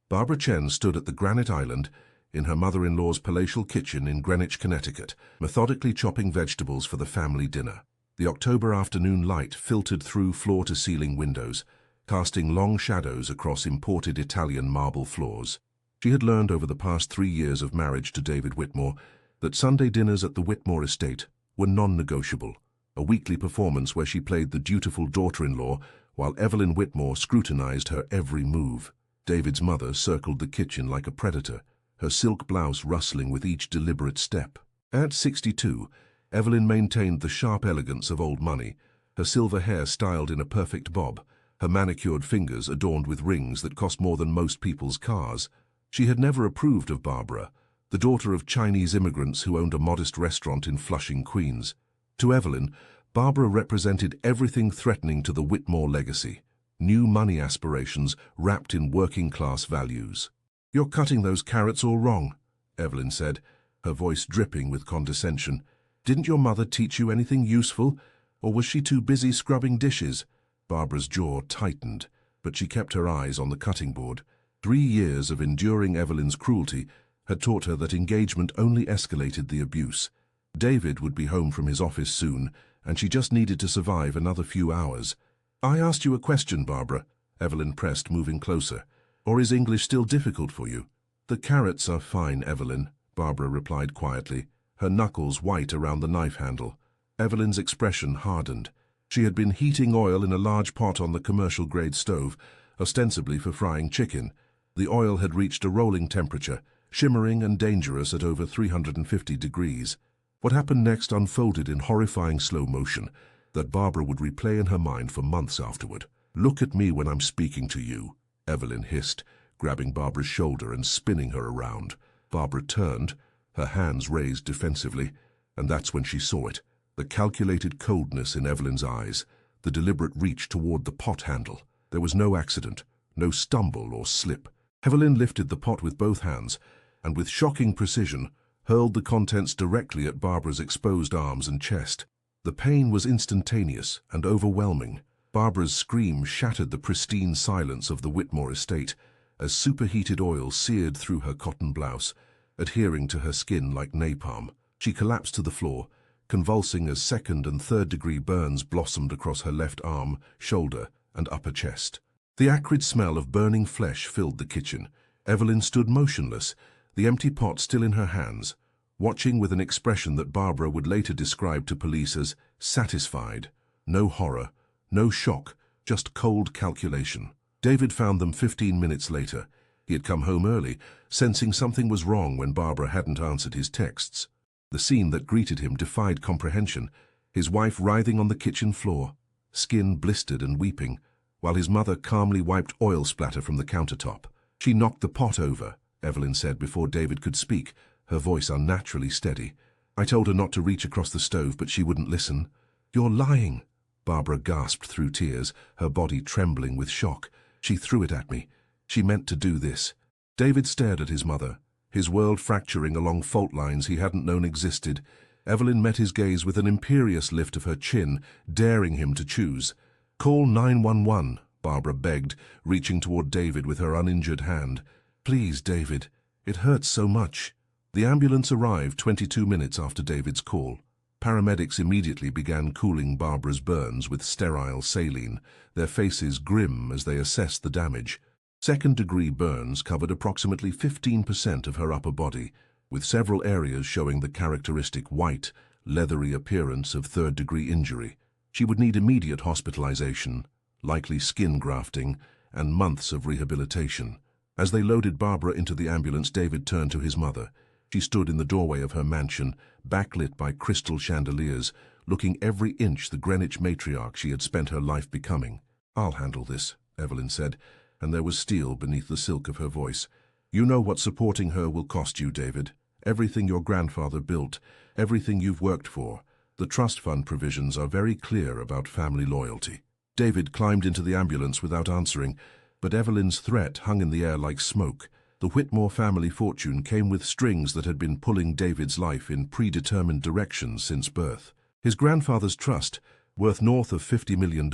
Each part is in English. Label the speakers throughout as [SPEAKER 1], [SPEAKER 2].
[SPEAKER 1] Barbara Chen stood at the granite island in her mother-in-law's palatial kitchen in Greenwich, Connecticut, methodically chopping vegetables for the family dinner. The October afternoon light filtered through floor-to-ceiling windows, casting long shadows across imported Italian marble floors. She had learned over the past 3 years of marriage to David Whitmore that Sunday dinners at the Whitmore estate were non-negotiable, a weekly performance where she played the dutiful daughter-in-law while Evelyn Whitmore scrutinized her every move. David's mother circled the kitchen like a predator, her silk blouse rustling with each deliberate step. At 62, Evelyn maintained the sharp elegance of old money, her silver hair styled in a perfect bob, her manicured fingers adorned with rings that cost more than most people's cars. She had never approved of Barbara, the daughter of Chinese immigrants who owned a modest restaurant in Flushing, Queens. To Evelyn, Barbara represented everything threatening to the Whitmore legacy, new money aspirations wrapped in working-class values. "You're cutting those carrots all wrong," Evelyn said, her voice dripping with condescension. "Didn't your mother teach you anything useful, or was she too busy scrubbing dishes?" Barbara's jaw tightened, but she kept her eyes on the cutting board. 3 years of enduring Evelyn's cruelty had taught her that engagement only escalated the abuse. David would be home from his office soon, and she just needed to survive another few hours. "I asked you a question, Barbara," Evelyn pressed, moving closer. "Or is English still difficult for you?" "The carrots are fine, Evelyn," Barbara replied quietly, her knuckles white around the knife handle. Evelyn's expression hardened. She had been heating oil in a large pot on the commercial-grade stove, ostensibly for frying chicken. The oil had reached a rolling temperature, shimmering and dangerous at over 350 degrees. What happened next unfolded in horrifying slow motion that Barbara would replay in her mind for months afterward. "Look at me when I'm speaking to you," Evelyn hissed, grabbing Barbara's shoulder and spinning her around. Barbara turned, her hands raised defensively, and that's when she saw it, the calculated coldness in Evelyn's eyes, the deliberate reach toward the pot handle. There was no accident, no stumble or slip. Evelyn lifted the pot with both hands, and with shocking precision, hurled the contents directly at Barbara's exposed arms and chest. The pain was instantaneous and overwhelming. Barbara's scream shattered the pristine silence of the Whitmore estate as superheated oil seared through her cotton blouse, adhering to her skin like napalm. She collapsed to the floor, convulsing as second- and third-degree burns blossomed across her left arm, shoulder, and upper chest. The acrid smell of burning flesh filled the kitchen. Evelyn stood motionless, the empty pot still in her hands, watching with an expression that Barbara would later describe to police as satisfied. No horror, no shock, just cold calculation. David found them 15 minutes later. He had come home early, sensing something was wrong when Barbara hadn't answered his texts. The scene that greeted him defied comprehension, his wife writhing on the kitchen floor, skin blistered and weeping, while his mother calmly wiped oil splatter from the countertop. "She knocked the pot over," Evelyn said before David could speak, her voice unnaturally steady. "I told her not to reach across the stove, but she wouldn't listen." "You're lying," Barbara gasped through tears, her body trembling with shock. "She threw it at me. She meant to do this." David stared at his mother, his world fracturing along fault lines he hadn't known existed. Evelyn met his gaze with an imperious lift of her chin, daring him to choose. "Call 911, Barbara begged, reaching toward David with her uninjured hand. "Please, David. It hurts so much." The ambulance arrived 22 minutes after David's call. Paramedics immediately began cooling Barbara's burns with sterile saline, their faces grim as they assessed the damage. Second-degree burns covered approximately 15% of her upper body, with several areas showing the characteristic white, leathery appearance of third-degree injury. She would need immediate hospitalization, likely skin grafting, and months of rehabilitation. As they loaded Barbara into the ambulance, David turned to his mother. She stood in the doorway of her mansion, backlit by crystal chandeliers, looking every inch the Greenwich matriarch she had spent her life becoming. "I'll handle this," Evelyn said, and there was steel beneath the silk of her voice. "You know what supporting her will cost you, David. Everything your grandfather built, everything you've worked for. The trust fund provisions are very clear about family loyalty." David climbed into the ambulance without answering, but Evelyn's threat hung in the air like smoke. The Whitmore family fortune came with strings that had been pulling David's life in predetermined directions since birth. His grandfather's trust, worth north of $50 million,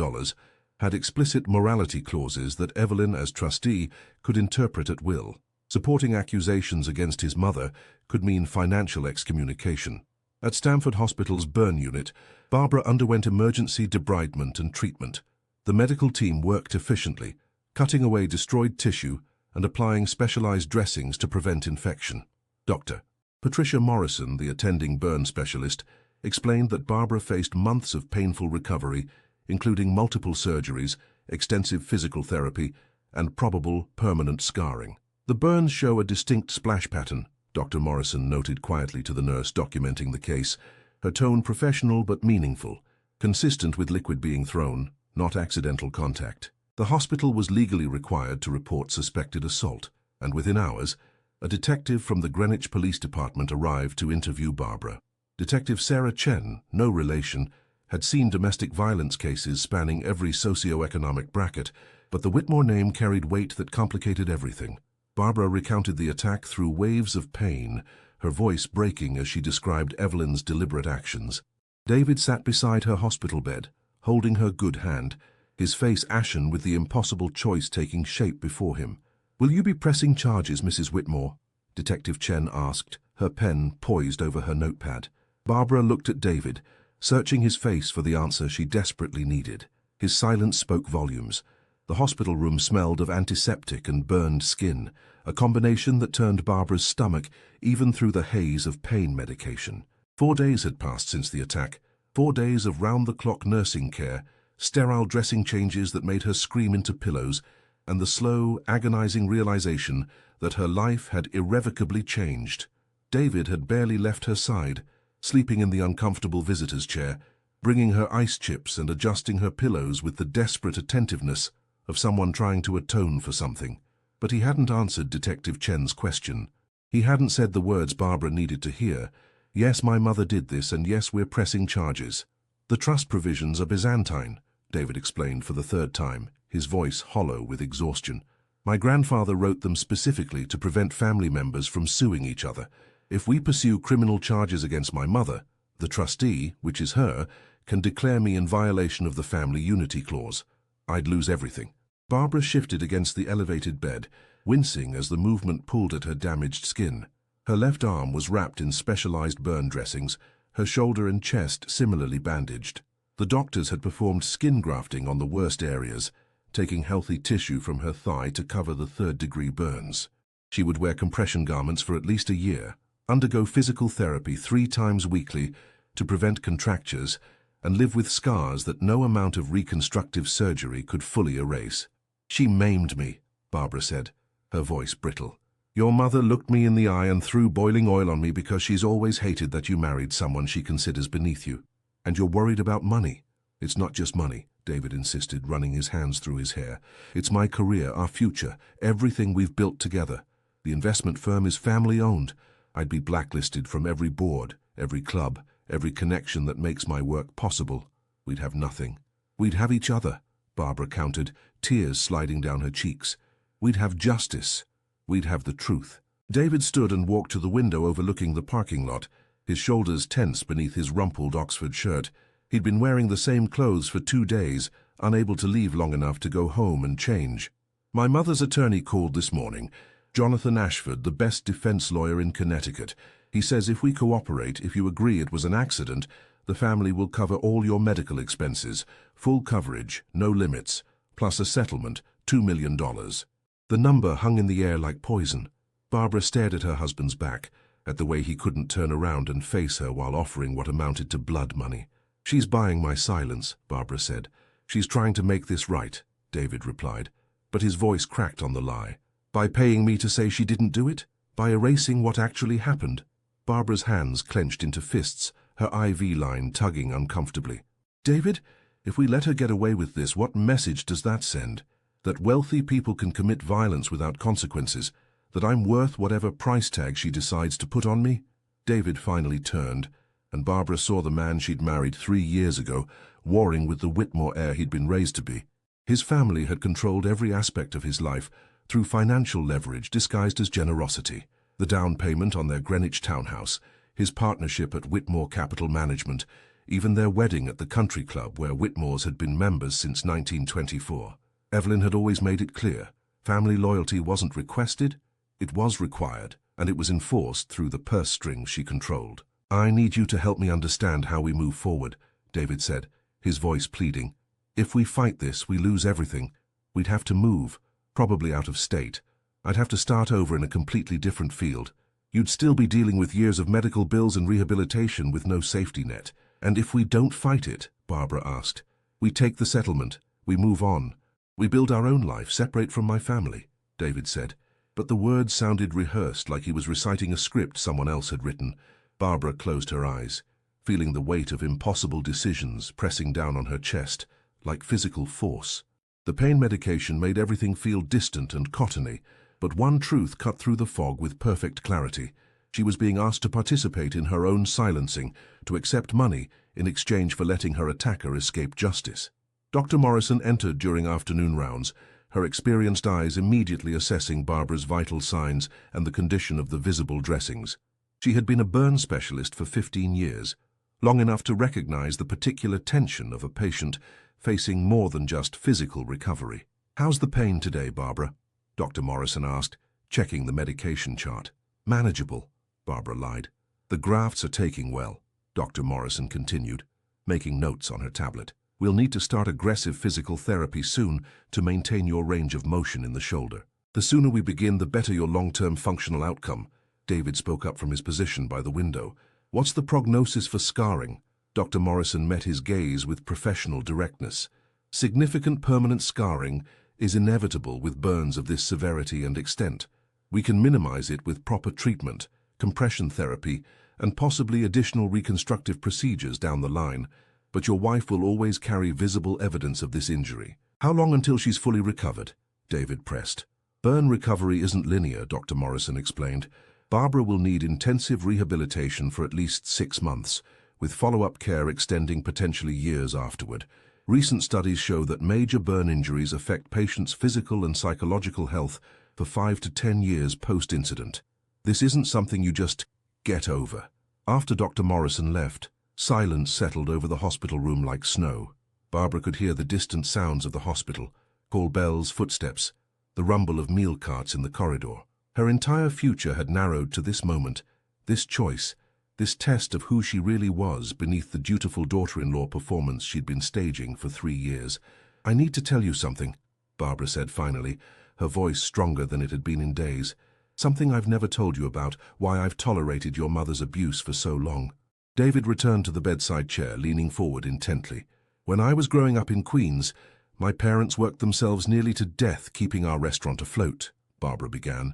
[SPEAKER 1] had explicit morality clauses that Evelyn, as trustee, could interpret at will. Supporting accusations against his mother could mean financial excommunication. At Stamford Hospital's burn unit, Barbara underwent emergency debridement and treatment. The medical team worked efficiently, cutting away destroyed tissue and applying specialized dressings to prevent infection. Dr. Patricia Morrison, the attending burn specialist, explained that Barbara faced months of painful recovery, including multiple surgeries, extensive physical therapy, and probable permanent scarring. The burns show a distinct splash pattern, Dr. Morrison noted quietly to the nurse documenting the case, her tone professional but meaningful, consistent with liquid being thrown, not accidental contact. The hospital was legally required to report suspected assault, and within hours, a detective from the Greenwich Police Department arrived to interview Barbara. Detective Sarah Chen, no relation, had seen domestic violence cases spanning every socio-economic bracket, but the Whitmore name carried weight that complicated everything. Barbara recounted the attack through waves of pain, her voice breaking as she described Evelyn's deliberate actions. David sat beside her hospital bed, holding her good hand, his face ashen with the impossible choice taking shape before him. "Will you be pressing charges, Mrs. Whitmore?" Detective Chen asked, her pen poised over her notepad. Barbara looked at David, searching his face for the answer she desperately needed. His silence spoke volumes. The hospital room smelled of antiseptic and burned skin, a combination that turned Barbara's stomach even through the haze of pain medication. 4 days had passed since the attack, 4 days of round-the-clock nursing care, sterile dressing changes that made her scream into pillows, and the slow, agonizing realization that her life had irrevocably changed. David had barely left her side, sleeping in the uncomfortable visitor's chair, bringing her ice chips and adjusting her pillows with the desperate attentiveness of someone trying to atone for something. But he hadn't answered Detective Chen's question. He hadn't said the words Barbara needed to hear. "Yes, my mother did this, and yes, we're pressing charges." "The trust provisions are Byzantine," David explained for the 3rd time, his voice hollow with exhaustion. "My grandfather wrote them specifically to prevent family members from suing each other. If we pursue criminal charges against my mother, the trustee, which is her, can declare me in violation of the family unity clause. I'd lose everything." Barbara shifted against the elevated bed, wincing as the movement pulled at her damaged skin. Her left arm was wrapped in specialized burn dressings, her shoulder and chest similarly bandaged. The doctors had performed skin grafting on the worst areas, taking healthy tissue from her thigh to cover the 3rd-degree burns. She would wear compression garments for at least a year, undergo physical therapy 3 times weekly to prevent contractures, and live with scars that no amount of reconstructive surgery could fully erase. "She maimed me," Barbara said, her voice brittle. "Your mother looked me in the eye and threw boiling oil on me because she's always hated that you married someone she considers beneath you. And you're worried about money." "It's not just money," David insisted, running his hands through his hair. "It's my career, our future, everything we've built together. The investment firm is family-owned. I'd be blacklisted from every board, every club, every connection that makes my work possible. We'd have nothing. We'd have each other," Barbara countered, tears sliding down her cheeks. "We'd have justice. We'd have the truth." David stood and walked to the window overlooking the parking lot, his shoulders tense beneath his rumpled Oxford shirt. He'd been wearing the same clothes for 2 days, unable to leave long enough to go home and change. "My mother's attorney called this morning, Jonathan Ashford, the best defense lawyer in Connecticut. He says if we cooperate, if you agree it was an accident, the family will cover all your medical expenses, full coverage, no limits, plus a settlement, $2 million. The number hung in the air like poison. Barbara stared at her husband's back, at the way he couldn't turn around and face her while offering what amounted to blood money. "She's buying my silence," Barbara said. "She's trying to make this right," David replied, but his voice cracked on the lie. "By paying me to say she didn't do it? By erasing what actually happened?" Barbara's hands clenched into fists, her IV line tugging uncomfortably. "David, if we let her get away with this, what message does that send? That wealthy people can commit violence without consequences? That I'm worth whatever price tag she decides to put on me?" David finally turned, and Barbara saw the man she'd married 3 years ago, warring with the Whitmore heir he'd been raised to be. His family had controlled every aspect of his life through financial leverage disguised as generosity. The down payment on their Greenwich townhouse, his partnership at Whitmore Capital Management, even their wedding at the country club where Whitmores had been members since 1924. Evelyn had always made it clear, family loyalty wasn't requested, it was required, and it was enforced through the purse strings she controlled. "I need you to help me understand how we move forward," David said, his voice pleading. "If we fight this, we lose everything. We'd have to move, probably out of state. I'd have to start over in a completely different field. You'd still be dealing with years of medical bills and rehabilitation with no safety net. And if we don't fight it," Barbara asked, "we take the settlement, we move on. We build our own life, separate from my family," David said. But the words sounded rehearsed, like he was reciting a script someone else had written. Barbara closed her eyes, feeling the weight of impossible decisions pressing down on her chest, like physical force. The pain medication made everything feel distant and cottony, but one truth cut through the fog with perfect clarity. She was being asked to participate in her own silencing, to accept money in exchange for letting her attacker escape justice. Dr. Morrison entered during afternoon rounds, her experienced eyes immediately assessing Barbara's vital signs and the condition of the visible dressings. She had been a burn specialist for 15 years, long enough to recognize the particular tension of a patient facing more than just physical recovery. "How's the pain today, Barbara?" Dr. Morrison asked, checking the medication chart. "Manageable," Barbara lied. "The grafts are taking well," Dr. Morrison continued, making notes on her tablet. "We'll need to start aggressive physical therapy soon to maintain your range of motion in the shoulder. The sooner we begin, the better your long-term functional outcome." David spoke up from his position by the window. "What's the prognosis for scarring?" Dr. Morrison met his gaze with professional directness. "Significant permanent scarring is inevitable with burns of this severity and extent. We can minimize it with proper treatment, compression therapy, and possibly additional reconstructive procedures down the line, but your wife will always carry visible evidence of this injury." "How long until she's fully recovered?" David pressed. "Burn recovery isn't linear," Dr. Morrison explained. "Barbara will need intensive rehabilitation for at least 6 months, with follow-up care extending potentially years afterward. Recent studies show that major burn injuries affect patients' physical and psychological health for 5 to 10 years post-incident. This isn't something you just get over." After Dr. Morrison left, silence settled over the hospital room like snow. Barbara could hear the distant sounds of the hospital, call bells, footsteps, the rumble of meal carts in the corridor. Her entire future had narrowed to this moment, this choice, this test of who she really was beneath the dutiful daughter-in-law performance she'd been staging for 3 years. "I need to tell you something," Barbara said finally, her voice stronger than it had been in days. "Something I've never told you about why I've tolerated your mother's abuse for so long." David returned to the bedside chair, leaning forward intently. "When I was growing up in Queens, my parents worked themselves nearly to death keeping our restaurant afloat," Barbara began.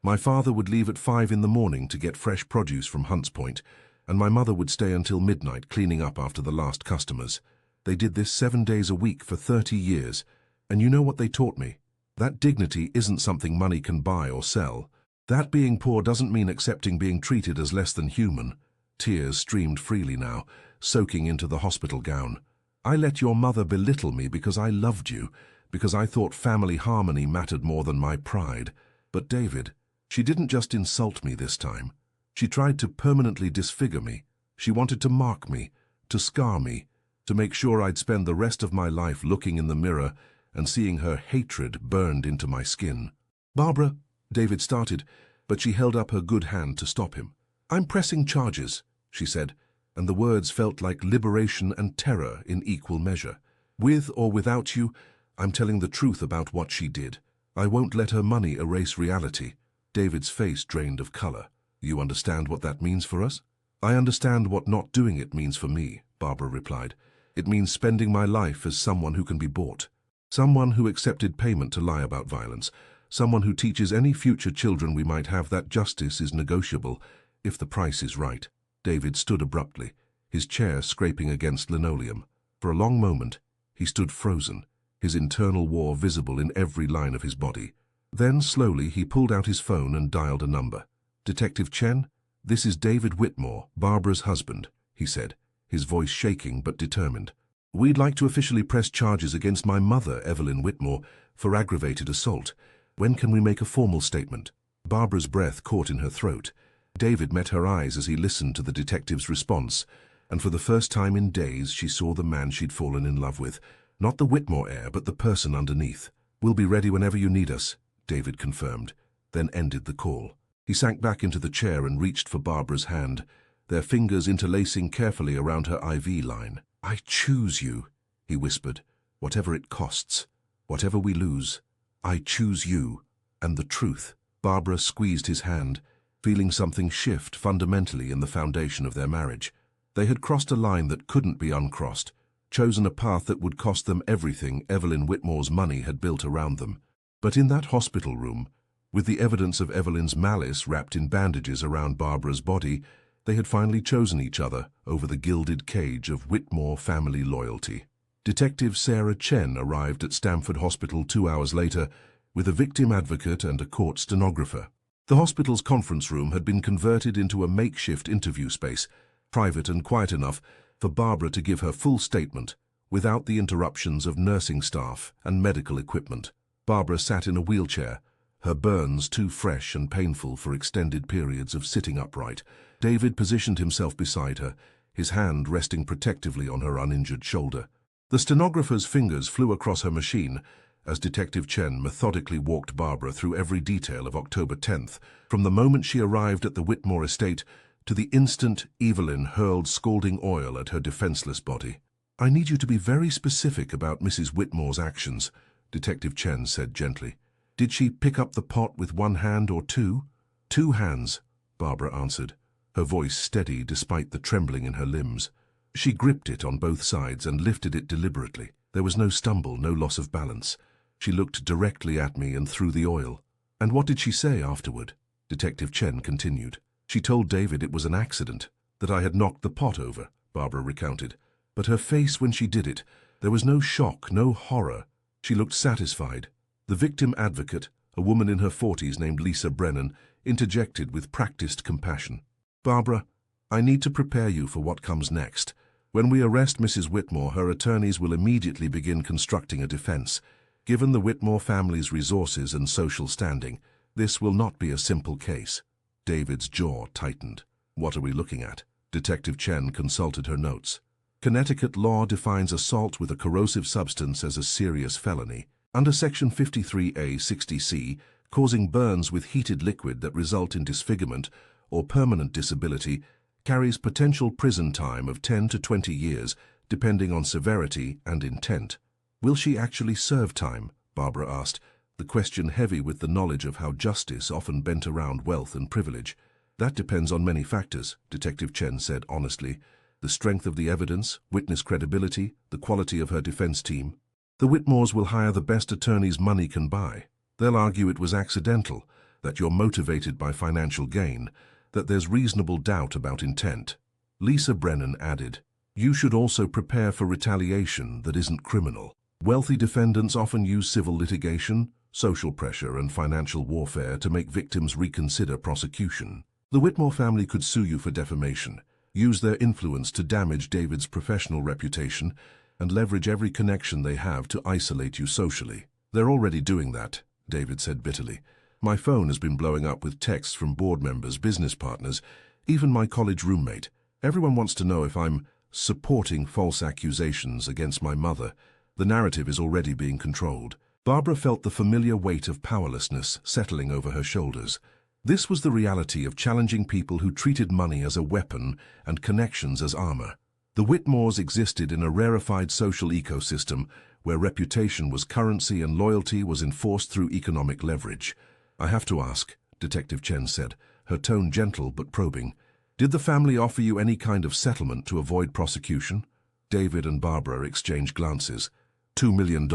[SPEAKER 1] "My father would leave at 5 in the morning to get fresh produce from Hunts Point, and my mother would stay until midnight cleaning up after the last customers. They did this 7 days a week for 30 years, and you know what they taught me? That dignity isn't something money can buy or sell. That being poor doesn't mean accepting being treated as less than human." Tears streamed freely now, soaking into the hospital gown. "I let your mother belittle me because I loved you, because I thought family harmony mattered more than my pride. But David, she didn't just insult me this time. She tried to permanently disfigure me. She wanted to mark me, to scar me, to make sure I'd spend the rest of my life looking in the mirror and seeing her hatred burned into my skin." "Barbara," David started, but she held up her good hand to stop him. "I'm pressing charges," she said, and the words felt like liberation and terror in equal measure. "With or without you, I'm telling the truth about what she did. I won't let her money erase reality." David's face drained of color. "You understand what that means for us?" "I understand what not doing it means for me," Barbara replied. "It means spending my life as someone who can be bought. Someone who accepted payment to lie about violence. Someone who teaches any future children we might have that justice is negotiable if the price is right." David stood abruptly, his chair scraping against linoleum. For a long moment, he stood frozen, his internal war visible in every line of his body. Then, slowly, he pulled out his phone and dialed a number. "Detective Chen, this is David Whitmore, Barbara's husband," he said, his voice shaking but determined. "We'd like to officially press charges against my mother, Evelyn Whitmore, for aggravated assault. When can we make a formal statement?" Barbara's breath caught in her throat. David met her eyes as he listened to the detective's response, and for the first time in days she saw the man she'd fallen in love with. Not the Whitmore heir, but the person underneath. "We'll be ready whenever you need us," David confirmed, then ended the call. He sank back into the chair and reached for Barbara's hand, their fingers interlacing carefully around her IV line. "I choose you," he whispered, "whatever it costs, whatever we lose. I choose you, and the truth." Barbara squeezed his hand, feeling something shift fundamentally in the foundation of their marriage. They had crossed a line that couldn't be uncrossed, chosen a path that would cost them everything Evelyn Whitmore's money had built around them. But in that hospital room, with the evidence of Evelyn's malice wrapped in bandages around Barbara's body, they had finally chosen each other over the gilded cage of Whitmore family loyalty. Detective Sarah Chen arrived at Stamford Hospital 2 hours later with a victim advocate and a court stenographer. The hospital's conference room had been converted into a makeshift interview space, private and quiet enough for Barbara to give her full statement without the interruptions of nursing staff and medical equipment. Barbara sat in a wheelchair, her burns too fresh and painful for extended periods of sitting upright. David positioned himself beside her, his hand resting protectively on her uninjured shoulder. The stenographer's fingers flew across her machine as Detective Chen methodically walked Barbara through every detail of October 10th, from the moment she arrived at the Whitmore estate to the instant Evelyn hurled scalding oil at her defenseless body. "I need you to be very specific about Mrs. Whitmore's actions," Detective Chen said gently. "Did she pick up the pot with one hand or two?" "Two hands," Barbara answered, her voice steady despite the trembling in her limbs. She gripped it on both sides and lifted it deliberately. There was no stumble, no loss of balance. She looked directly at me and through the oil. "And what did she say afterward?" Detective Chen continued. "She told David it was an accident, that I had knocked the pot over," Barbara recounted. "But her face when she did it, there was no shock, no horror. She looked satisfied." The victim advocate, a woman in her 40s named Lisa Brennan, interjected with practiced compassion. "Barbara, I need to prepare you for what comes next. When we arrest Mrs. Whitmore, her attorneys will immediately begin constructing a defense. Given the Whitmore family's resources and social standing, this will not be a simple case." David's jaw tightened. "What are we looking at?" Detective Chen consulted her notes. "Connecticut law defines assault with a corrosive substance as a serious felony. Under Section 53A-60C, causing burns with heated liquid that result in disfigurement or permanent disability carries potential prison time of 10 to 20 years, depending on severity and intent." "Will she actually serve time?" Barbara asked, the question heavy with the knowledge of how justice often bent around wealth and privilege. "That depends on many factors," Detective Chen said honestly. "The strength of the evidence, witness credibility, the quality of her defense team. The Whitmores will hire the best attorneys money can buy. They'll argue it was accidental, that you're motivated by financial gain, that there's reasonable doubt about intent." Lisa Brennan added, "You should also prepare for retaliation that isn't criminal. Wealthy defendants often use civil litigation, social pressure, and financial warfare to make victims reconsider prosecution. The Whitmore family could sue you for defamation, use their influence to damage David's professional reputation, and leverage every connection they have to isolate you socially. They're already doing that," David said bitterly. "My phone has been blowing up with texts from board members, business partners, even my college roommate. Everyone wants to know if I'm supporting false accusations against my mother. The narrative is already being controlled." Barbara felt the familiar weight of powerlessness settling over her shoulders. This was the reality of challenging people who treated money as a weapon and connections as armor. The Whitmores existed in a rarefied social ecosystem where reputation was currency and loyalty was enforced through economic leverage. "I have to ask," Detective Chen said, her tone gentle but probing, "did the family offer you any kind of settlement to avoid prosecution?" David and Barbara exchanged glances. $2 million,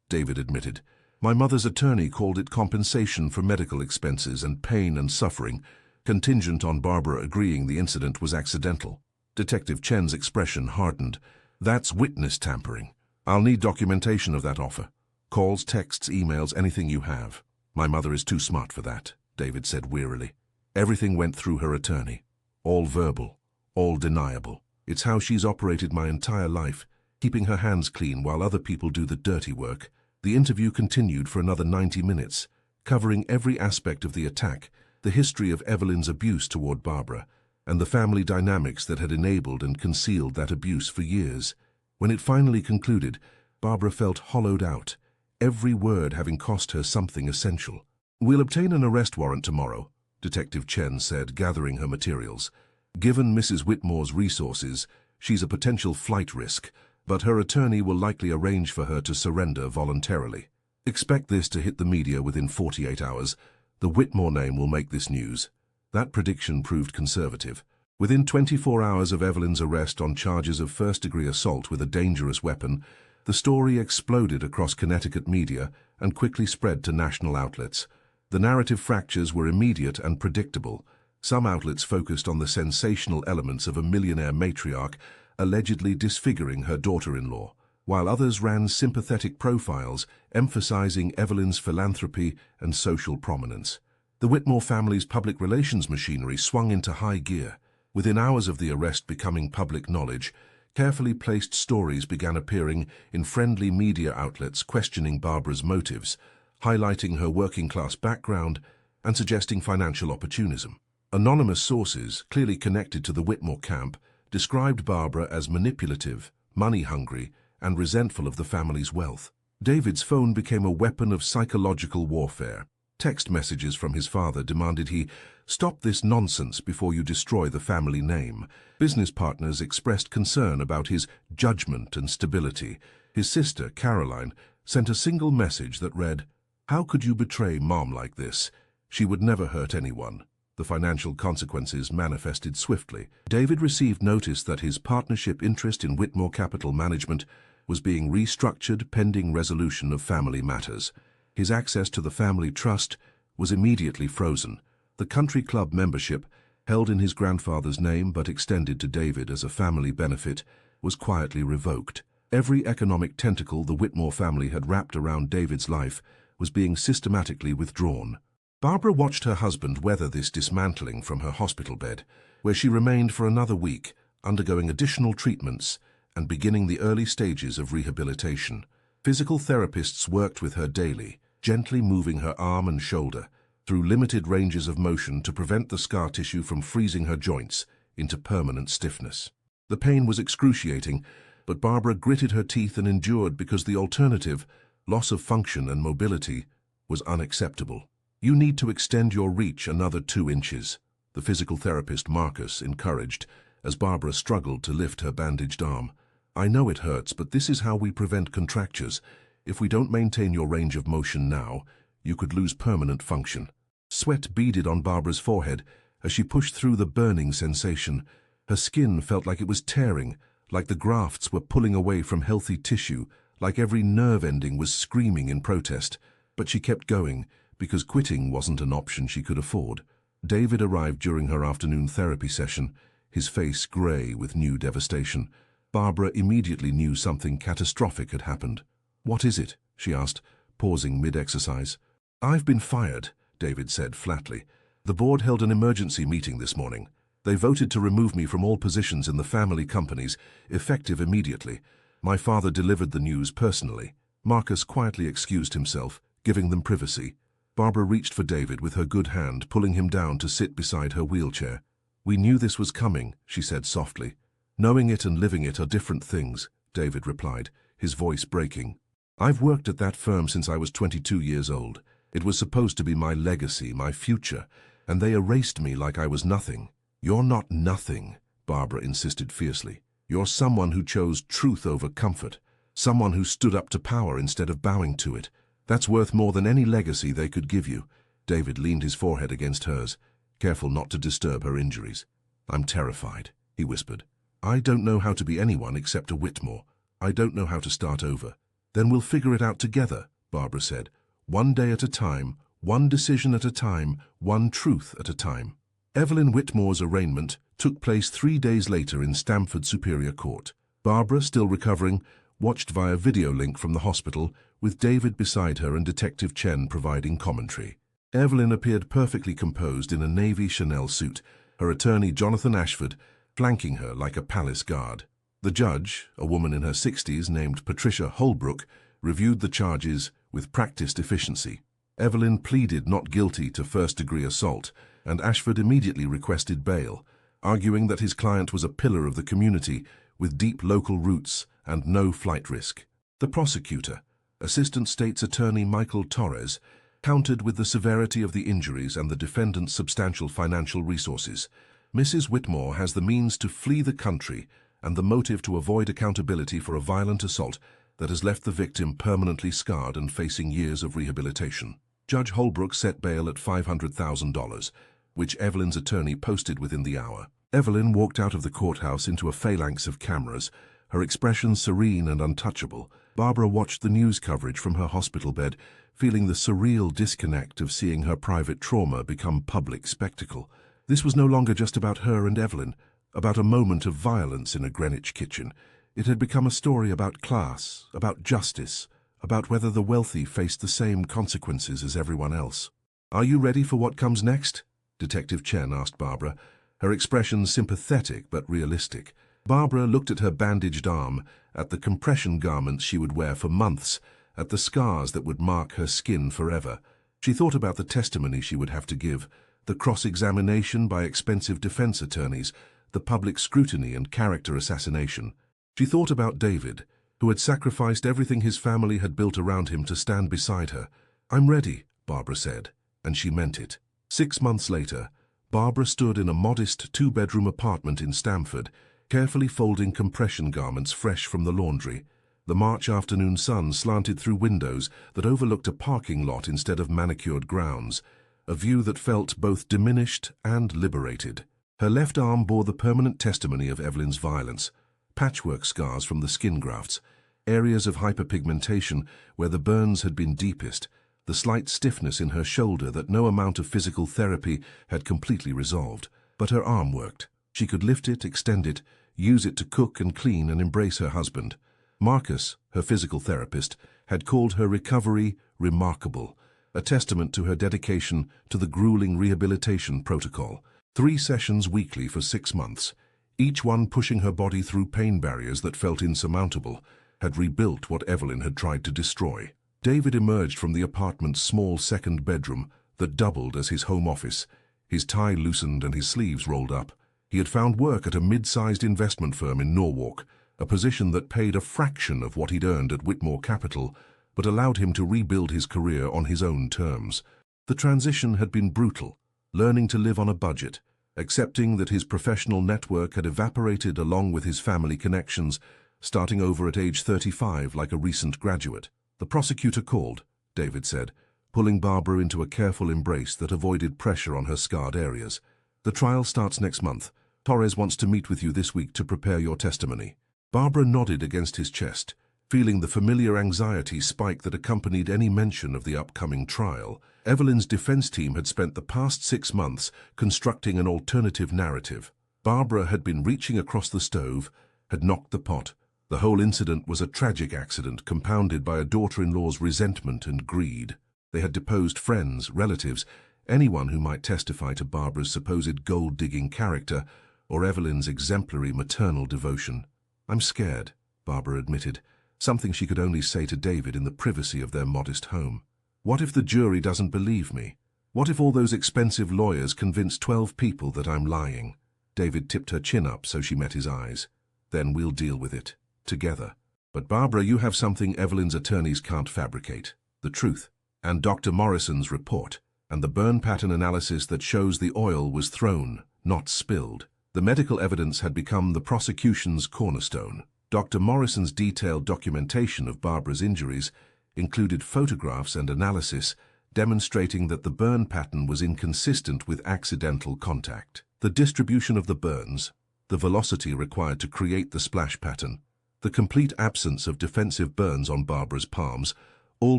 [SPEAKER 1] David admitted. "My mother's attorney called it compensation for medical expenses and pain and suffering, contingent on Barbara agreeing the incident was accidental." Detective Chen's expression hardened. "That's witness tampering. I'll need documentation of that offer. Calls, texts, emails, anything you have." "My mother is too smart for that," David said wearily. "Everything went through her attorney. All verbal, all deniable. It's how she's operated my entire life, keeping her hands clean while other people do the dirty work." The interview continued for another 90 minutes, covering every aspect of the attack, the history of Evelyn's abuse toward Barbara, and the family dynamics that had enabled and concealed that abuse for years. When it finally concluded, Barbara felt hollowed out, every word having cost her something essential. "We'll obtain an arrest warrant tomorrow," Detective Chen said, gathering her materials. "Given Mrs. Whitmore's resources, she's a potential flight risk, but her attorney will likely arrange for her to surrender voluntarily. Expect this to hit the media within 48 hours. The Whitmore name will make this news." That prediction proved conservative. Within 24 hours of Evelyn's arrest on charges of first-degree assault with a dangerous weapon, the story exploded across Connecticut media and quickly spread to national outlets. The narrative fractures were immediate and predictable. Some outlets focused on the sensational elements of a millionaire matriarch allegedly disfiguring her daughter-in-law, while others ran sympathetic profiles emphasizing Evelyn's philanthropy and social prominence. The Whitmore family's public relations machinery swung into high gear. Within hours of the arrest becoming public knowledge, carefully placed stories began appearing in friendly media outlets questioning Barbara's motives, highlighting her working-class background and suggesting financial opportunism. Anonymous sources, clearly connected to the Whitmore camp, described Barbara as manipulative, money-hungry, and resentful of the family's wealth. David's phone became a weapon of psychological warfare. Text messages from his father demanded he stop this nonsense before you destroy the family name. Business partners expressed concern about his judgment and stability. His sister, Caroline, sent a single message that read, "How could you betray Mom like this? She would never hurt anyone." The financial consequences manifested swiftly. David received notice that his partnership interest in Whitmore Capital Management was being restructured pending resolution of family matters. His access to the family trust was immediately frozen. The country club membership, held in his grandfather's name but extended to David as a family benefit, was quietly revoked. Every economic tentacle the Whitmore family had wrapped around David's life was being systematically withdrawn. Barbara watched her husband weather this dismantling from her hospital bed, where she remained for another week, undergoing additional treatments and beginning the early stages of rehabilitation. Physical therapists worked with her daily, gently moving her arm and shoulder through limited ranges of motion to prevent the scar tissue from freezing her joints into permanent stiffness. The pain was excruciating, but Barbara gritted her teeth and endured because the alternative, loss of function and mobility, was unacceptable. "You need to extend your reach another 2 inches, the physical therapist Marcus encouraged as Barbara struggled to lift her bandaged arm. "I know it hurts, but this is how we prevent contractures. If we don't maintain your range of motion now, you could lose permanent function." Sweat beaded on Barbara's forehead as she pushed through the burning sensation. Her skin felt like it was tearing, like the grafts were pulling away from healthy tissue, like every nerve ending was screaming in protest. But she kept going, because quitting wasn't an option she could afford. David arrived during her afternoon therapy session, his face gray with new devastation. Barbara immediately knew something catastrophic had happened. "What is it?" she asked, pausing mid-exercise. "I've been fired," David said flatly. "The board held an emergency meeting this morning. They voted to remove me from all positions in the family companies, effective immediately. My father delivered the news personally." Marcus quietly excused himself, giving them privacy. Barbara reached for David with her good hand, pulling him down to sit beside her wheelchair. "We knew this was coming," she said softly. "Knowing it and living it are different things," David replied, his voice breaking. "I've worked at that firm since I was 22 years old. It was supposed to be my legacy, my future, and they erased me like I was nothing." "You're not nothing," Barbara insisted fiercely. "You're someone who chose truth over comfort, someone who stood up to power instead of bowing to it. That's worth more than any legacy they could give you." David leaned his forehead against hers, careful not to disturb her injuries. "I'm terrified," he whispered. "I don't know how to be anyone except a Whitmore. I don't know how to start over." "Then we'll figure it out together," Barbara said. "One day at a time, one decision at a time, one truth at a time." Evelyn Whitmore's arraignment took place 3 days later in Stamford Superior Court. Barbara, still recovering, watched via video link from the hospital, with David beside her and Detective Chen providing commentary. Evelyn appeared perfectly composed in a navy Chanel suit, her attorney Jonathan Ashford flanking her like a palace guard. The judge, a woman in her 60s named Patricia Holbrook, reviewed the charges with practiced efficiency. Evelyn pleaded not guilty to first-degree assault, and Ashford immediately requested bail, arguing that his client was a pillar of the community with deep local roots and no flight risk. The prosecutor, Assistant State's Attorney Michael Torres, countered with the severity of the injuries and the defendant's substantial financial resources. Mrs. Whitmore has the means to flee the country and the motive to avoid accountability for a violent assault that has left the victim permanently scarred and facing years of rehabilitation. Judge Holbrook set bail at $500,000, which Evelyn's attorney posted within the hour. Evelyn walked out of the courthouse into a phalanx of cameras, her expression serene and untouchable. Barbara watched the news coverage from her hospital bed, feeling the surreal disconnect of seeing her private trauma become public spectacle. This was no longer just about her and Evelyn, about a moment of violence in a Greenwich kitchen. It had become a story about class, about justice, about whether the wealthy faced the same consequences as everyone else. "Are you ready for what comes next?" Detective Chen asked Barbara, her expression sympathetic but realistic. Barbara looked at her bandaged arm, at the compression garments she would wear for months, at the scars that would mark her skin forever. She thought about the testimony she would have to give, the cross-examination by expensive defense attorneys, the public scrutiny and character assassination. She thought about David, who had sacrificed everything his family had built around him to stand beside her. "I'm ready," Barbara said, and she meant it. 6 months later, Barbara stood in a modest two-bedroom apartment in Stamford, carefully folding compression garments fresh from the laundry. The March afternoon sun slanted through windows that overlooked a parking lot instead of manicured grounds, a view that felt both diminished and liberated. Her left arm bore the permanent testimony of Evelyn's violence, patchwork scars from the skin grafts, areas of hyperpigmentation where the burns had been deepest, the slight stiffness in her shoulder that no amount of physical therapy had completely resolved. But her arm worked. She could lift it, extend it, use it to cook and clean and embrace her husband. Marcus, her physical therapist, had called her recovery remarkable, a testament to her dedication to the grueling rehabilitation protocol. 3 sessions weekly for 6 months, each one pushing her body through pain barriers that felt insurmountable, had rebuilt what Evelyn had tried to destroy. David emerged from the apartment's small second bedroom that doubled as his home office, his tie loosened and his sleeves rolled up. He had found work at a mid-sized investment firm in Norwalk, a position that paid a fraction of what he'd earned at Whitmore Capital, but allowed him to rebuild his career on his own terms. The transition had been brutal, learning to live on a budget, accepting that his professional network had evaporated along with his family connections, starting over at age 35 like a recent graduate. "The prosecutor called," David said, pulling Barbara into a careful embrace that avoided pressure on her scarred areas. "The trial starts next month. Torres wants to meet with you this week to prepare your testimony." Barbara nodded against his chest, feeling the familiar anxiety spike that accompanied any mention of the upcoming trial. Evelyn's defense team had spent the past 6 months constructing an alternative narrative. Barbara had been reaching across the stove, had knocked the pot. The whole incident was a tragic accident compounded by a daughter-in-law's resentment and greed. They had deposed friends, relatives, anyone who might testify to Barbara's supposed gold-digging character or Evelyn's exemplary maternal devotion. "I'm scared," Barbara admitted, something she could only say to David in the privacy of their modest home. "What if the jury doesn't believe me? What if all those expensive lawyers convince 12 people that I'm lying?" David tipped her chin up so she met his eyes. "Then we'll deal with it, together. But Barbara, you have something Evelyn's attorneys can't fabricate. The truth. And Dr. Morrison's report. And the burn pattern analysis that shows the oil was thrown, not spilled." The medical evidence had become the prosecution's cornerstone. Dr. Morrison's detailed documentation of Barbara's injuries included photographs and analysis demonstrating that the burn pattern was inconsistent with accidental contact. The distribution of the burns, the velocity required to create the splash pattern, the complete absence of defensive burns on Barbara's palms, all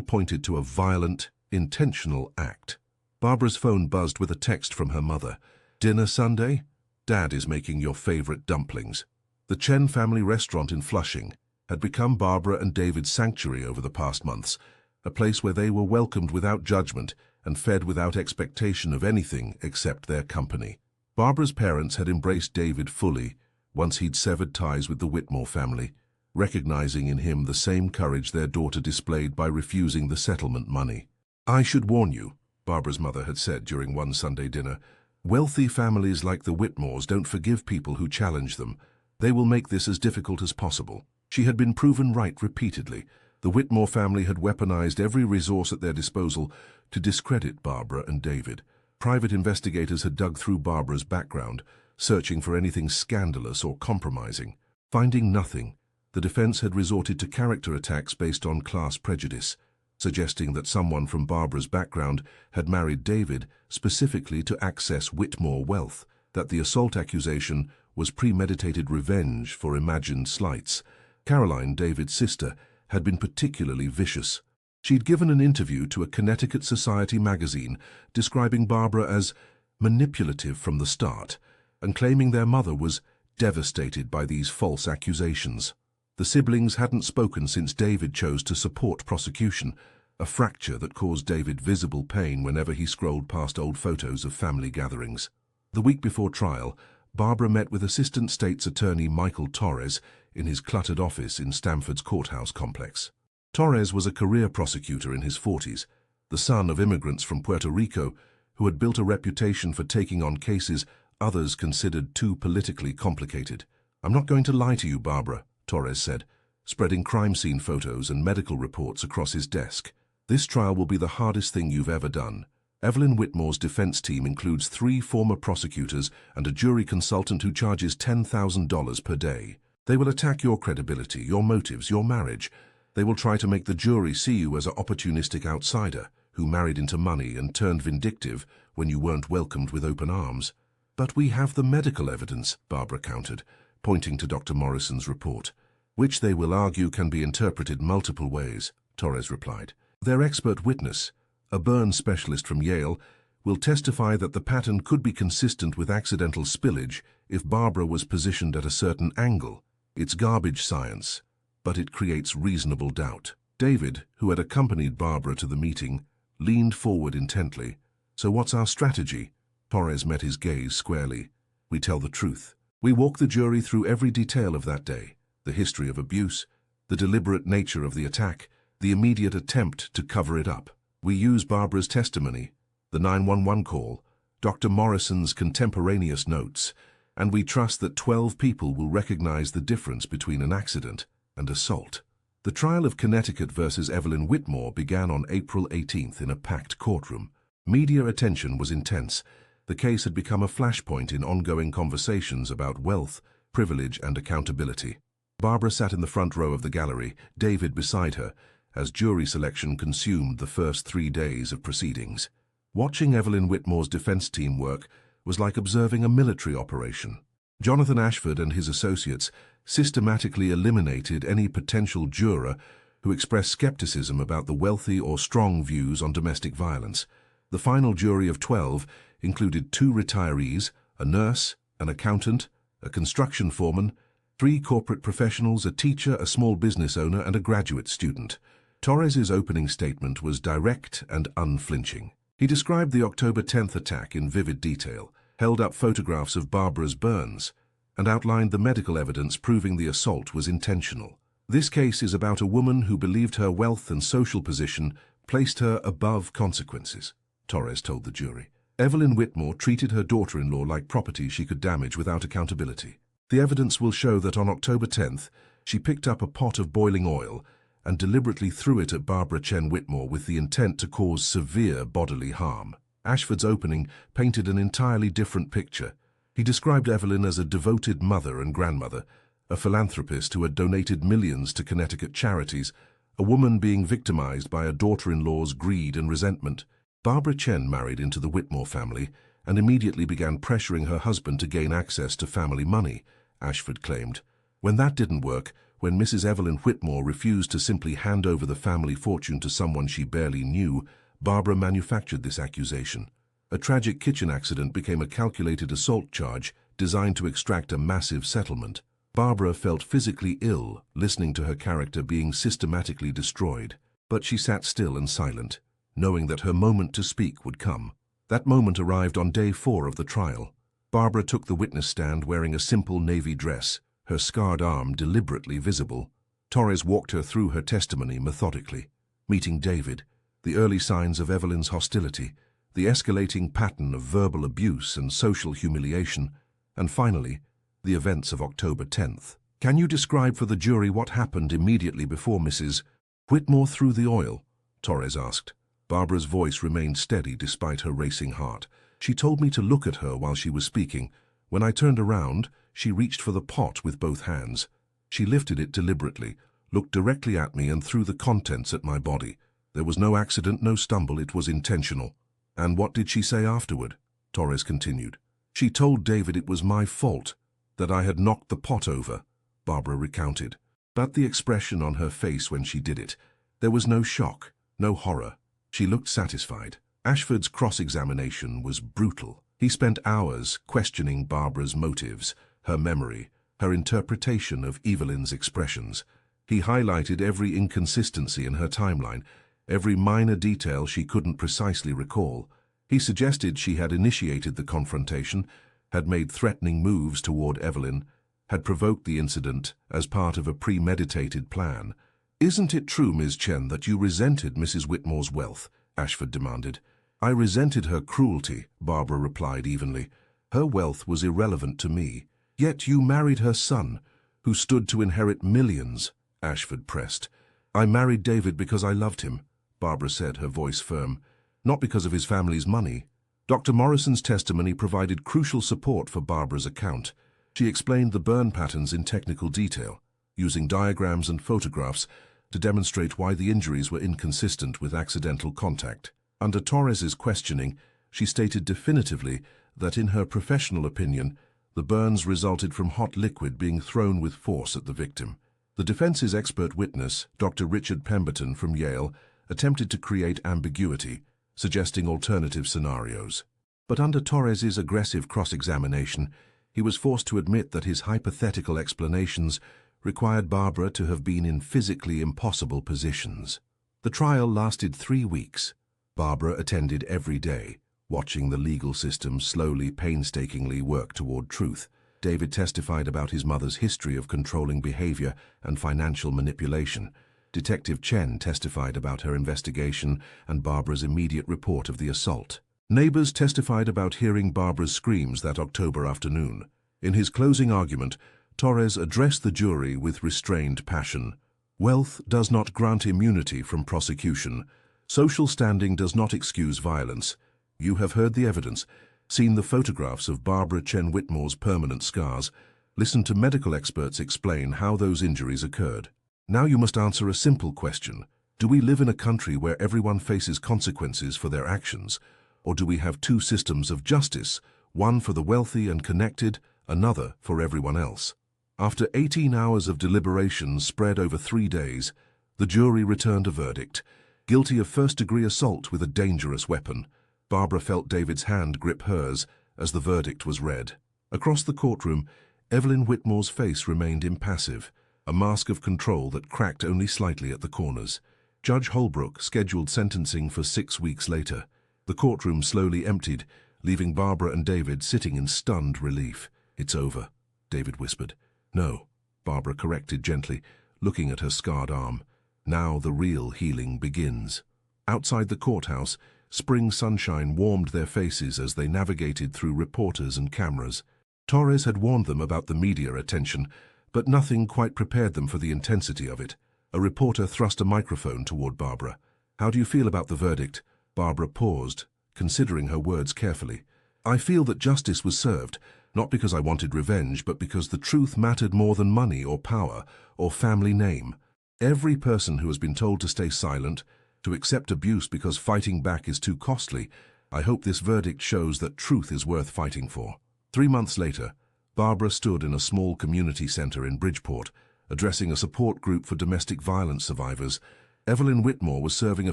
[SPEAKER 1] pointed to a violent, intentional act. Barbara's phone buzzed with a text from her mother. "Dinner Sunday? Dad is making your favorite dumplings." The Chen family restaurant in Flushing had become Barbara and David's sanctuary over the past months, a place where they were welcomed without judgment and fed without expectation of anything except their company. Barbara's parents had embraced David fully once he'd severed ties with the Whitmore family, recognizing in him the same courage their daughter displayed by refusing the settlement money. "I should warn you," Barbara's mother had said during one Sunday dinner, Wealthy families like the Whitmores don't forgive people who challenge them. They will make this as difficult as possible. She had been proven right repeatedly. The Whitmore family had weaponized every resource at their disposal to discredit Barbara and David. Private investigators had dug through Barbara's background, searching for anything scandalous or compromising. Finding nothing, the defense had resorted to character attacks based on class prejudice, suggesting that someone from Barbara's background had married David specifically to access Whitmore wealth, that the assault accusation was premeditated revenge for imagined slights. Caroline, David's sister, had been particularly vicious. She'd given an interview to a Connecticut Society magazine describing Barbara as manipulative from the start and claiming their mother was devastated by these false accusations. The siblings hadn't spoken since David chose to support prosecution, a fracture that caused David visible pain whenever he scrolled past old photos of family gatherings. The week before trial, Barbara met with Assistant State's Attorney Michael Torres in his cluttered office in Stamford's courthouse complex. Torres was a career prosecutor in his 40s, the son of immigrants from Puerto Rico who had built a reputation for taking on cases others considered too politically complicated. "I'm not going to lie to you, Barbara," Torres said, spreading crime scene photos and medical reports across his desk. "This trial will be the hardest thing you've ever done." Evelyn Whitmore's defense team includes 3 former prosecutors and a jury consultant who charges $10,000 per day. They will attack your credibility, your motives, your marriage. They will try to make the jury see you as an opportunistic outsider who married into money and turned vindictive when you weren't welcomed with open arms. "But we have the medical evidence," Barbara countered, pointing to Dr. Morrison's report, "which they will argue can be interpreted multiple ways," Torres replied. "Their expert witness, a burn specialist from Yale, will testify that the pattern could be consistent with accidental spillage if Barbara was positioned at a certain angle. It's garbage science, but it creates reasonable doubt." David, who had accompanied Barbara to the meeting, leaned forward intently. "So what's our strategy?" Torres met his gaze squarely. "We tell the truth. We walk the jury through every detail of that day, the history of abuse, the deliberate nature of the attack, the immediate attempt to cover it up. We use Barbara's testimony, the 911 call, Dr. Morrison's contemporaneous notes, and we trust that 12 people will recognize the difference between an accident and assault." The trial of Connecticut versus Evelyn Whitmore began on April 18th in a packed courtroom. Media attention was intense. The case had become a flashpoint in ongoing conversations about wealth, privilege, and accountability. Barbara sat in the front row of the gallery, David beside her, as jury selection consumed the first 3 days of proceedings. Watching Evelyn Whitmore's defense team work was like observing a military operation. Jonathan Ashford and his associates systematically eliminated any potential juror who expressed skepticism about the wealthy or strong views on domestic violence. The final jury of 12 included 2 retirees, a nurse, an accountant, a construction foreman, 3 corporate professionals, a teacher, a small business owner, and a graduate student. Torres's opening statement was direct and unflinching. He described the October 10th attack in vivid detail, held up photographs of Barbara's burns, and outlined the medical evidence proving the assault was intentional. "This case is about a woman who believed her wealth and social position placed her above consequences," Torres told the jury. "Evelyn Whitmore treated her daughter-in-law like property she could damage without accountability. The evidence will show that on October 10th, she picked up a pot of boiling oil and deliberately threw it at Barbara Chen Whitmore with the intent to cause severe bodily harm." Ashford's opening painted an entirely different picture. He described Evelyn as a devoted mother and grandmother, a philanthropist who had donated millions to Connecticut charities, a woman being victimized by a daughter-in-law's greed and resentment. Barbara Chen married into the Whitmore family and immediately began pressuring her husband to gain access to family money, Ashford claimed. When that didn't work, when Mrs. Evelyn Whitmore refused to simply hand over the family fortune to someone she barely knew, Barbara manufactured this accusation. A tragic kitchen accident became a calculated assault charge designed to extract a massive settlement. Barbara felt physically ill listening to her character being systematically destroyed, but she sat still and silent, knowing that her moment to speak would come. That moment arrived on day 4 of the trial. Barbara took the witness stand wearing a simple navy dress, her scarred arm deliberately visible. Torres walked her through her testimony methodically, meeting David, the early signs of Evelyn's hostility, the escalating pattern of verbal abuse and social humiliation, and finally, the events of October 10th. Can you describe for the jury what happened immediately before Mrs. Whitmore threw the oil? Torres asked. Barbara's voice remained steady despite her racing heart. She told me to look at her while she was speaking. When I turned around, she reached for the pot with both hands. She lifted it deliberately, looked directly at me and threw the contents at my body. There was no accident, no stumble, it was intentional. And what did she say afterward? Torres continued. She told David it was my fault, that I had knocked the pot over, Barbara recounted. But the expression on her face when she did it, there was no shock, no horror. She looked satisfied. Ashford's cross-examination was brutal. He spent hours questioning Barbara's motives, her memory, her interpretation of Evelyn's expressions. He highlighted every inconsistency in her timeline, every minor detail she couldn't precisely recall. He suggested she had initiated the confrontation, had made threatening moves toward Evelyn, had provoked the incident as part of a premeditated plan. "Isn't it true, Ms. Chen, that you resented Mrs. Whitmore's wealth?" Ashford demanded. "I resented her cruelty," Barbara replied evenly. "Her wealth was irrelevant to me. Yet you married her son, who stood to inherit millions," Ashford pressed. "I married David because I loved him," Barbara said, her voice firm. "Not because of his family's money." Dr. Morrison's testimony provided crucial support for Barbara's account. She explained the burn patterns in technical detail, using diagrams and photographs to demonstrate why the injuries were inconsistent with accidental contact. Under Torres's questioning, she stated definitively that in her professional opinion, the burns resulted from hot liquid being thrown with force at the victim. The defense's expert witness, Dr. Richard Pemberton from Yale, attempted to create ambiguity, suggesting alternative scenarios. But under Torres's aggressive cross-examination, he was forced to admit that his hypothetical explanations required Barbara to have been in physically impossible positions. The trial lasted 3 weeks. Barbara attended every day, watching the legal system slowly, painstakingly work toward truth. David testified about his mother's history of controlling behavior and financial manipulation. Detective Chen testified about her investigation and Barbara's immediate report of the assault. Neighbors testified about hearing Barbara's screams that October afternoon. In his closing argument, Torres addressed the jury with restrained passion. "Wealth does not grant immunity from prosecution. Social standing does not excuse violence. You have heard the evidence, seen the photographs of Barbara Chen Whitmore's permanent scars, listened to medical experts explain how those injuries occurred. Now you must answer a simple question. Do we live in a country where everyone faces consequences for their actions? Or do we have two systems of justice, one for the wealthy and connected, another for everyone else?" After 18 hours of deliberation spread over 3 days, the jury returned a verdict. Guilty of first-degree assault with a dangerous weapon. Barbara felt David's hand grip hers as the verdict was read. Across the courtroom, Evelyn Whitmore's face remained impassive, a mask of control that cracked only slightly at the corners. Judge Holbrook scheduled sentencing for 6 weeks later. The courtroom slowly emptied, leaving Barbara and David sitting in stunned relief. "It's over," David whispered. "No," Barbara corrected gently, looking at her scarred arm. "Now the real healing begins." Outside the courthouse, spring sunshine warmed their faces as they navigated through reporters and cameras. Torres had warned them about the media attention, but nothing quite prepared them for the intensity of it. A reporter thrust a microphone toward Barbara. "How do you feel about the verdict?" Barbara paused, considering her words carefully. "I feel that justice was served, not because I wanted revenge, but because the truth mattered more than money or power or family name. Every person who has been told to stay silent, to accept abuse because fighting back is too costly, I hope this verdict shows that truth is worth fighting for." 3 months later, Barbara stood in a small community center in Bridgeport, addressing a support group for domestic violence survivors. Evelyn Whitmore was serving a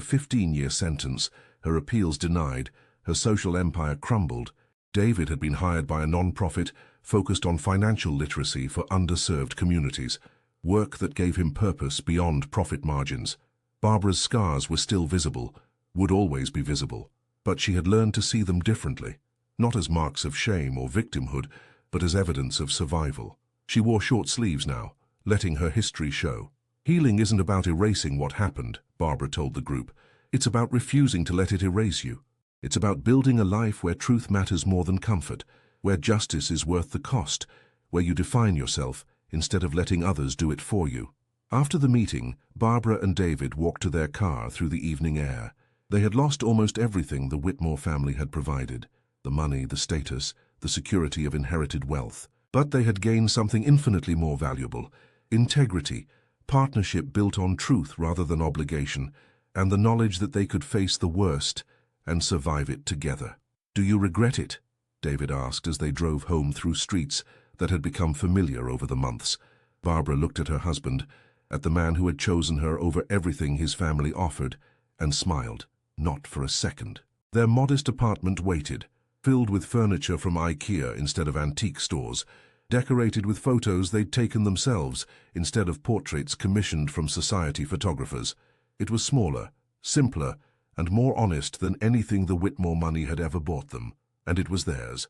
[SPEAKER 1] 15-year sentence, her appeals denied, her social empire crumbled. David had been hired by a non-profit focused on financial literacy for underserved communities, work that gave him purpose beyond profit margins. Barbara's scars were still visible, would always be visible, but she had learned to see them differently, not as marks of shame or victimhood, but as evidence of survival. She wore short sleeves now, letting her history show. "Healing isn't about erasing what happened," Barbara told the group. "It's about refusing to let it erase you." It's about building a life where truth matters more than comfort, where justice is worth the cost, where you define yourself instead of letting others do it for you. After the meeting, Barbara and David walked to their car through the evening air. They had lost almost everything the Whitmore family had provided: the money, the status, the security of inherited wealth. But they had gained something infinitely more valuable: integrity, partnership built on truth rather than obligation, and the knowledge that they could face the worst and survive it together. "Do you regret it?" David asked as they drove home through streets that had become familiar over the months. Barbara looked at her husband, at the man who had chosen her over everything his family offered, and smiled. Not for a second. Their modest apartment waited, filled with furniture from IKEA instead of antique stores, decorated with photos they'd taken themselves instead of portraits commissioned from society photographers. It was smaller, simpler, and more honest than anything the Whitmore money had ever bought them, and it was theirs.